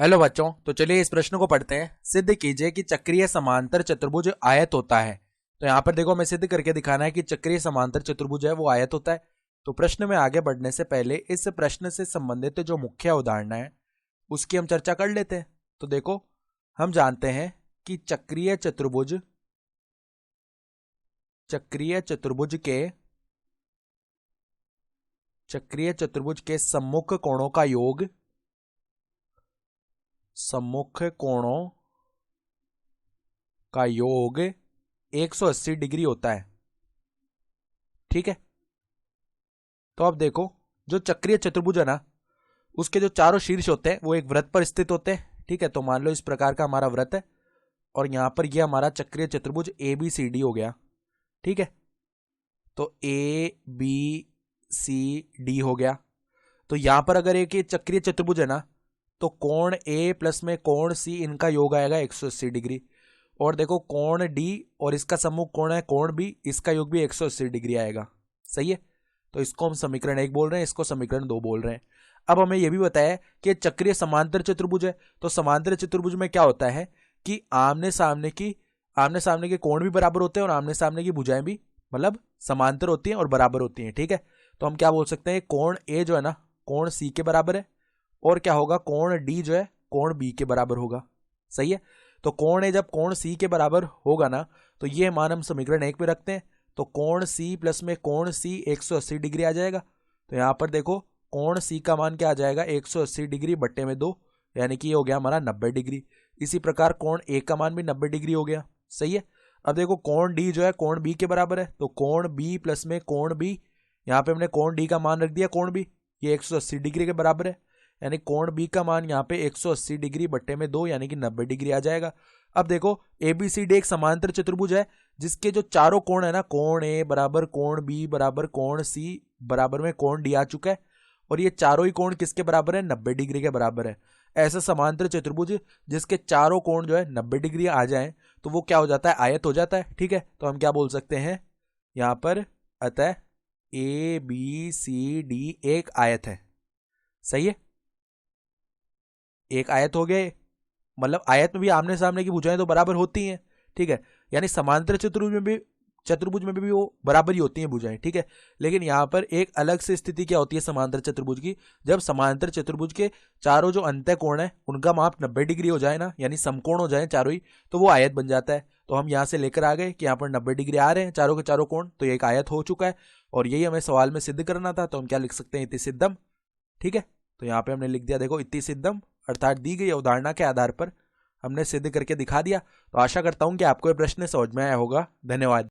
Hello बच्चों, तो चलिए इस प्रश्न को पढ़ते हैं। सिद्ध कीजिए कि चक्रीय समांतर चतुर्भुज आयत होता है। तो यहाँ पर देखो, हमें सिद्ध करके दिखाना है कि चक्रीय समांतर चतुर्भुज है वो आयत होता है। तो प्रश्न में आगे बढ़ने से पहले इस प्रश्न से संबंधित जो मुख्य अवधारणा है उसकी हम चर्चा कर लेते हैं। तो देखो, हम जानते हैं कि चक्रीय चतुर्भुज के सम्मुख कोणों का योग 180 डिग्री होता है। ठीक है। तो अब देखो, जो चक्रीय चतुर्भुज है ना, उसके जो चारों शीर्ष होते हैं वो एक वृत्त पर स्थित होते हैं। ठीक है। तो मान लो इस प्रकार का हमारा वृत्त है और यहां पर यह हमारा चक्रीय चतुर्भुज ABCD हो गया। ठीक है। तो ABCD हो गया। तो यहां पर अगर एक चक्रीय चतुर्भुज है ना, तो कोण A प्लस में कोण C, इनका योग आएगा 180 डिग्री। और देखो, कोण D और इसका सम्मुख कोण है कोण B, इसका योग भी 180 डिग्री आएगा। सही है। तो इसको हम समीकरण 1 बोल रहे हैं, इसको समीकरण 2 बोल रहे हैं। अब हमें यह भी बताया कि चक्रीय समांतर चतुर्भुज है। तो समांतर चतुर्भुज में क्या होता है कि आमने सामने के कोण भी बराबर होते हैं और आमने सामने की भुजाएं भी मतलब समांतर होती हैं और बराबर होती हैं। ठीक है। तो हम क्या बोल सकते हैं, कोण A जो है ना, कोण C के बराबर है। और क्या होगा, कोण D जो है कोण B के बराबर होगा। सही है। तो कोण A जब कोण C के बराबर होगा ना, तो ये मान हम समीकरण 1 में रखते हैं। तो कोण C प्लस में कोण C 180 डिग्री आ जाएगा। तो यहां पर देखो, कोण C का मान क्या आ जाएगा, 180 डिग्री बट्टे में 2, यानी कि ये हो गया हमारा 90 डिग्री। इसी प्रकार कोण A का मान भी 90 डिग्री हो गया। सही है। अब देखो, कोण D जो है कोण B के बराबर है। तो कोण B प्लस में कोण B, यहाँ पे हमने कोण D का मान रख दिया कोण B, ये 180 डिग्री के बराबर है। यानी कोण B का मान यहाँ पे 180 डिग्री बट्टे में 2, यानी कि 90 डिग्री आ जाएगा। अब देखो, ABCD एक समांतर चतुर्भुज है जिसके जो चारों कोण है ना, कोण A बराबर कोण B बराबर कोण C बराबर में कोण D आ चुका है। और ये चारों ही कोण किसके बराबर है, 90 डिग्री के बराबर है। ऐसा समांतर चतुर्भुज जिसके चारों कोण जो है 90 डिग्री आ जाए तो वो क्या हो जाता है, आयत हो जाता है। ठीक है। तो हम क्या बोल सकते हैं यहां पर, अतः ABCD एक आयत है। सही है। एक आयत हो गए, मतलब आयत में भी आमने सामने की भुजाएं तो बराबर होती हैं। ठीक है। यानी समांतर चतुर्भुज में भी वो बराबर ही होती हैं भुजाएं। ठीक है। लेकिन यहां पर एक अलग से स्थिति क्या होती है समांतर चतुर्भुज की, जब समांतर चतुर्भुज के चारों जो अंतः कोण है उनका माप 90 डिग्री हो जाए ना, यानी समकोण हो जाए चारों ही, तो वो आयत बन जाता है। तो हम यहां से लेकर आ गए कि यहाँ पर 90 डिग्री आ रहे हैं चारों के चारों कोण, तो ये एक आयत हो चुका है। और यही हमें सवाल में सिद्ध करना था। तो हम क्या लिख सकते हैं, इति सिद्धम। ठीक है। तो यहाँ पे हमने लिख दिया, देखो, इति सिद्धम, अर्थात दी गई अवधारणा के आधार पर हमने सिद्ध करके दिखा दिया। तो आशा करता हूं कि आपको ये प्रश्न समझ में आया होगा। धन्यवाद।